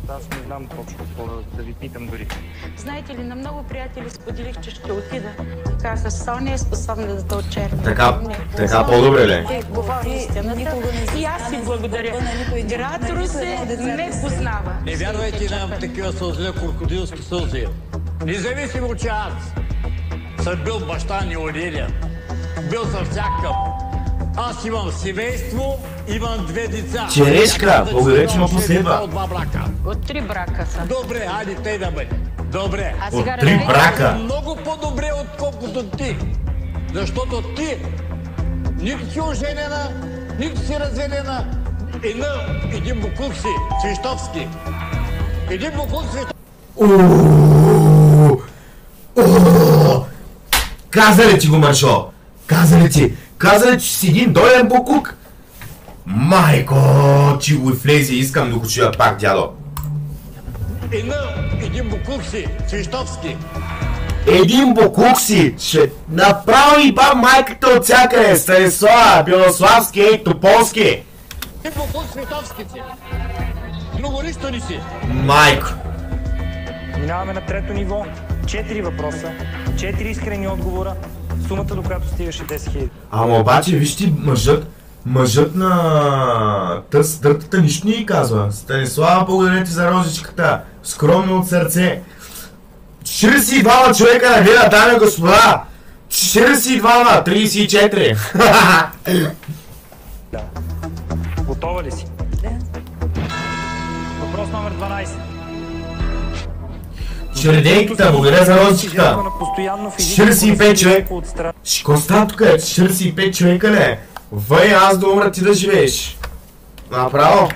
аз не знам точно какво да ви питам дори. Знаете ли, на много приятели споделих, че ще отида. Каза, Соня е способна да те очерпи. Така по-добре ли? Те говори истината. И аз си благодаря. Град Русе не познава. Не вярвайте на такива сълзли, крокодилски сълзи. Независимо, че аз съм бил баща неуреден, бил съм всякакъв. Аз имам семейство, имам 2 деца. Черешка, благодаря, че ме последва. От 2 брака. От 3 брака са. Добре, хайде тъй да бъде. Добре. От 3 брака. Много по-добре, отколкото ти. Защото ти нито си оженена, нито си разведена. Един буклук си, Свищовски. Един буклук Свищовски. Каза ли ти го, Маршо? Каза ли ти, че си един долен буклук? Майко, че го влезе, искам да го чуя пак, дядо. Един буклук си, Свищовски. Един буклук си, ще направо и ба майката от всякъде, Станислава, Белославски и Тополски. Един буклук Свищовски си. Друго нищо не си. Майко. Минаваме на 3-то ниво. 4 въпроса, 4 искрени отговора, сумата до която стигаше 10 000. Ама обаче, виж ти, мъжът на дъртата нищо ни казва. Станислава, благодаря ти за розичката. Скромно от сърце. 42 човека на гледа, дами и господа. 42, 34. Да. Готова ли си? Да. Въпрос номер 12. Чердейката, благодаря за розичката. 45 човека. Какво става тук? 45 човека ли? Въй, аз да умра, ти да живееш. Направо.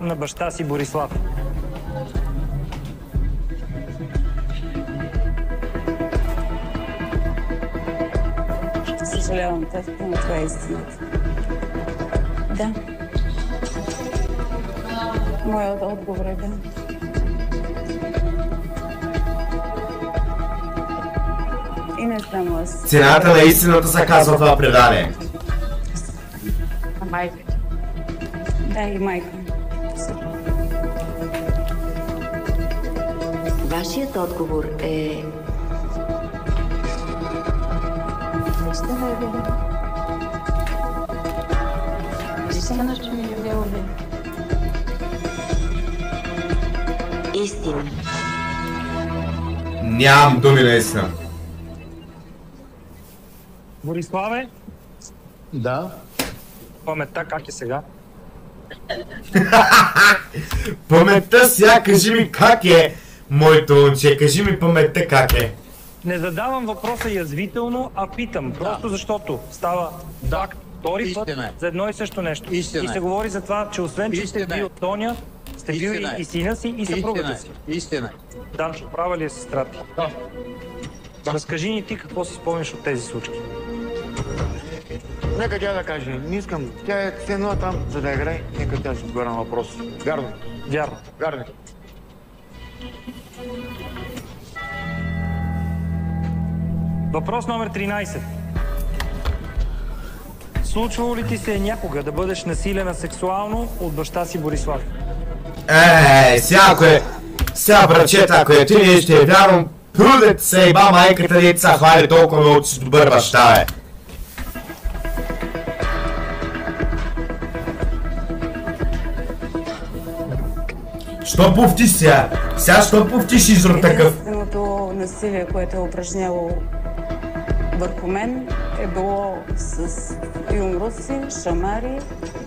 На баща си Борислав. Съжалявам, но това е истината. Да. Моят отговор е да. И не знам аз. Цената на истината се казва това предание. А майка? Да, и майка. Вашият отговор е... Ще да я видя. Истина, че ми е бяло видя. истина. Нямам думи наистина. Бориславе? Да. Паметта как е сега? Паметта сега, кажи ми как е, моето момче, кажи ми паметта как е. Не задавам въпроса язвително, а питам, просто защото става втори път за едно и също нещо. Истина. И се говори за това, че освен че сте бил Тоня, сте бил и сина си, и съпругата си. Истина. Данчо, права ли е сестра ти? Да. Разкажи ни ти какво си спомняш от тези случки. Нека тя да каже, не искам. Тя е ценна там, за да играе. Нека тя ще отговаря на въпрос. Вярно. Вярно. Вярно. Въпрос номер 13. Случвало ли ти се някога да бъдеш насилена сексуално от баща си Борислав? Сега брачета, ако е ти, ще вярвам, прудет се и ба майката деца хвали толкова много, че си добър баща, бе. Що пуфтиш сега? Сега що пуфтиш изрод такъв? Единственото насилие, което е упражнявало върху мен, е било с юмруци, шамари,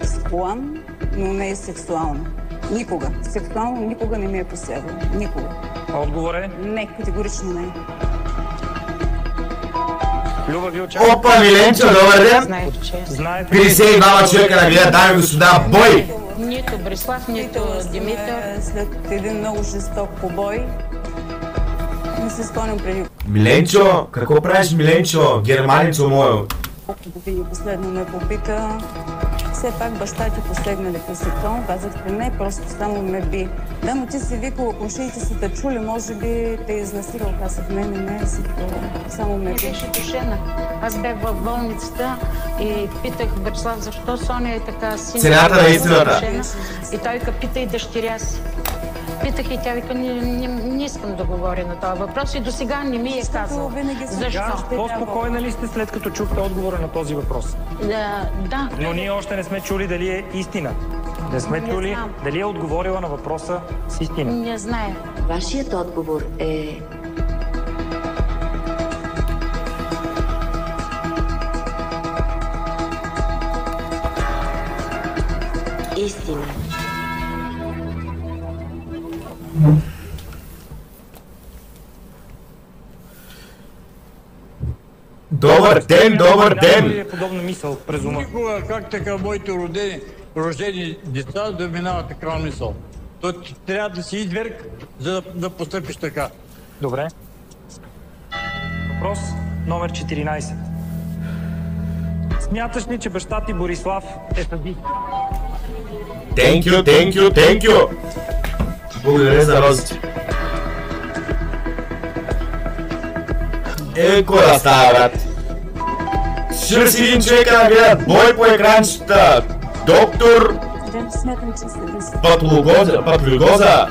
с колан, но не и сексуално. Никога. Сексуално никога не ми е посягало. Никога. Отговор е? Не, категорично не. Люба Вилча. Опа, Миленчо, добър ден! Знаете, че... Знаете 52 човека на гледа, дами и господа, бой! Нито Борислав, нито Димитър. След един много жесток побой, не се спомням преди Миленчо, какво правиш, Миленчо? Германичо моё. колко години последно ме попита. Все пак баща ти посегна ли по сексуално? Казахте не, просто само ме би. Да, но ти си викала, комшиите са те чули, може би те изнасилил. Казах, не, само ме би. Беше душена. Аз бях в болницата и питах Борислав, защо Соня е така силна. Цената на истината. И той пита и дъщеря си. питах и тя вика, не искам да говоря на този въпрос и до сега не ми е казала. Защо? По-спокойна ли сте след като чухте отговора на този въпрос? Да. Но ние още не сме чули дали е истина. Не сме чули дали е отговорила на въпроса с истина. Не зная. Вашият отговор е... истина. Добър ден, добър ден! Е подобна мисъл през ума. Никога, как така моите рождени деца да минават такава мисъл. То трябва да си изверг, за да постъпиш така. Добре. Въпрос номер 14. Смяташ ли, че баща ти Борислав е садист? Thank you! Благодаря за розите. Кой да става, брат? 41 човека да гледат бой по екранчета. Доктор... Смятам, че садист. Патлюгоза.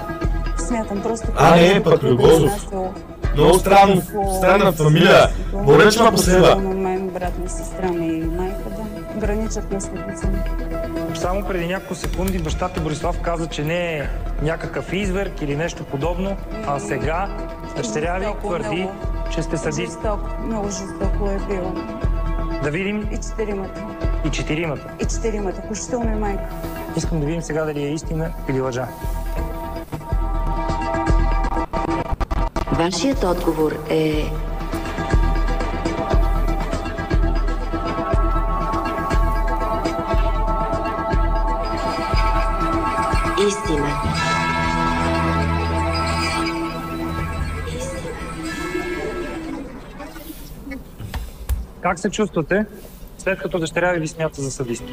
Смятам просто... Не, Патлюгозов. Много странна фамилия. Поръчва последва. Мен, брат ми, сестра ми и майка, да. Граничат на следица. Само преди няколко секунди баща ти Борислав каза, че не е някакъв изверг или нещо подобно, а сега дъщеря ви твърди, че сте садист. Много жестоко е било. Да видим. И четиримата. И четиримата. И четиримата, включително и майка. Искам да видим сега дали е истина или лъжа. Вашият отговор е... истина. Как се чувствате, след като дъщеря ви смята за садист?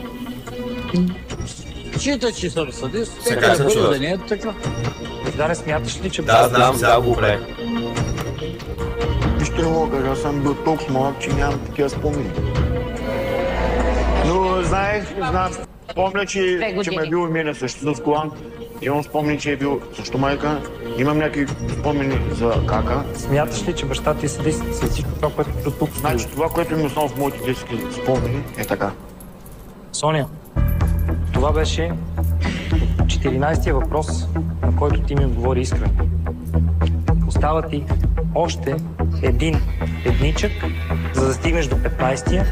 Счита, че съм садист. Сега се чува. Да не е така. Да, не смяташ ли, че... Да, знам, сега го правя. Нищо не мога да кажа, аз съм бил толкова малък, че нямам такива спомени. Но помня, че ме е бил и мене също с колан. Имам спомени, че е бил също майка. Имам някакви спомени за кака. Смяташ ли, че баща ти е садист с всичко това, което до тук? Значи това, което ми основа в моите детски спомени, е така. Соня, това беше 14-тия въпрос, на който ти ми отговори искрено. Остава ти още един едничък, за да стигнеш до 15-тия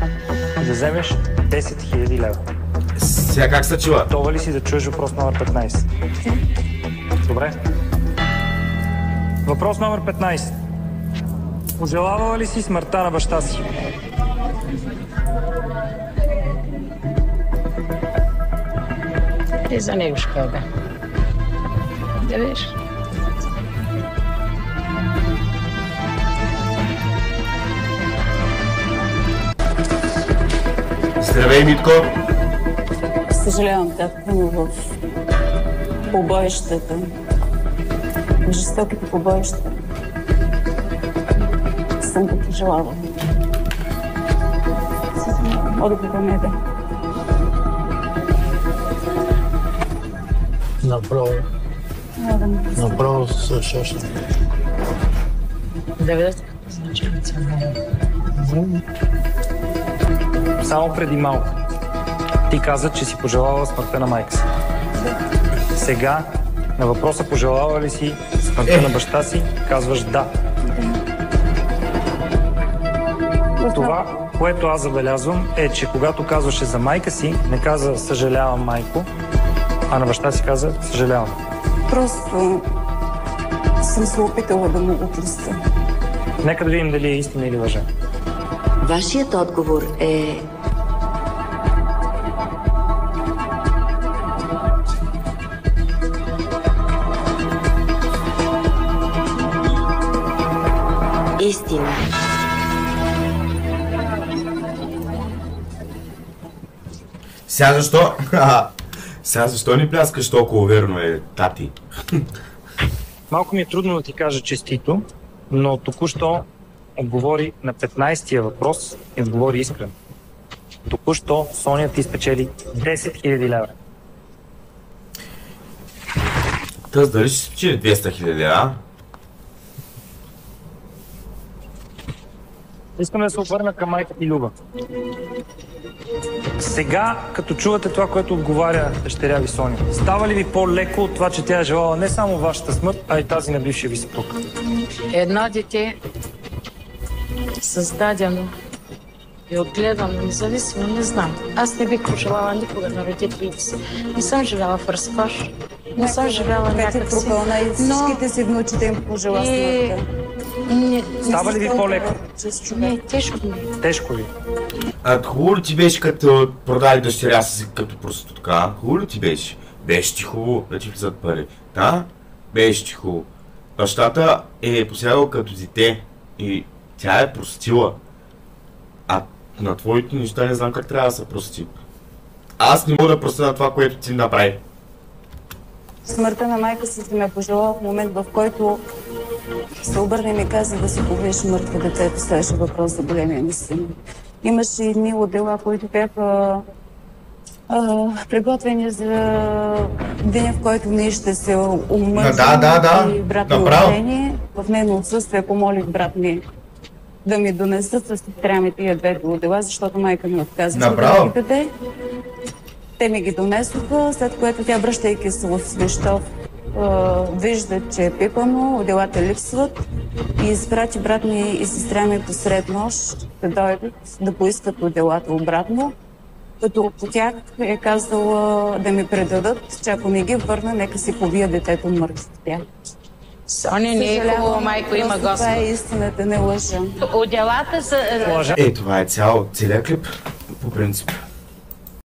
и да вземеш 10 000 лева. Сега как се чува? Готова ли си да чуеш въпрос номер 15? Добре. Въпрос номер 15. Пожелавала ли си смъртта на баща си? И за него ще кажа. Да видиш. Здравей, Митко! Съжалявам, както в побоищата, в жестоките побоища, съм го пожелавала. Отговор не е да. Направо също. Да видиш какво значи. Само преди малко ти каза, че си пожелала смъртта на майка си. Сега на въпроса пожелала ли си смъртта на баща си, казваш да. Това, което аз забелязвам, е, че когато казваше за майка си, не каза съжалявам, майко, а на баща си каза съжалявам. Просто съм се опитала да му го простя. Нека да видим дали е истина или лъжа. Вашият отговор е... истина. Сега защо? Сега защо ни пляскаш толкова верно, тати? Малко ми е трудно да ти кажа честито, но току-що отговори на 15-тия въпрос и отговори искрено. Току-що Соня ти спечели 10 000 лева. Тъс, дали ще спечели 200 хиляди, а? Искам да се обърна към майка ти Люба. Сега, като чувате това, което отговаря дъщеря ви Соня, става ли ви по-леко от това, че тя е желала не само вашата смърт, а и тази на бившия ви съпруг? Едно дете, създадено и отгледано независимо, не знам. Аз не бих пожелала никога на родителите си. Не съм живяла в разпаш, не съм живяла някак си. И всичките си внучите им пожела смъртта. Става ли ви по-леко? Не, тежко ми е. Тежко ви. А хубаво ли ти беше като продаде дъщеря си като проститутка? Хубаво ли ти беше? Беше ти хубаво да ти влизат пари. Да? Беше ти хубаво. Бащата е посягал като дете и тя е простила. А на твоите неща не знам как трябва да се прости. Аз не мога да простя на това, което ти направи. Смъртта на майка си ме пожела в момент, в който се обърна и ми каза да си повиш мъртво детето. Ставаше въпрос за големия ми син. Имаше и дни от дела, които бяха приготвени за деня, в който ние ще се омъжим и брат ми рождение. В нейно отсъствие помолих брат ми да ми донесат с сестря ми тия две дела, защото майка ми отказва да ги даде. Те ми ги донесоха, след което тя, връщайки се в Свищов, вижда, че е пипано, делата липсват и изпрати брат ми и сестря ми посред нощ да дойдат да поискат делата обратно, като по тях е казала да ми предадат, че ако не ги върна, нека си побия детето мъртво в тях. Соня не е хубаво, майко, има Господ. Това е истината, не лъжа. Делата са... Това е целият клип, по принцип.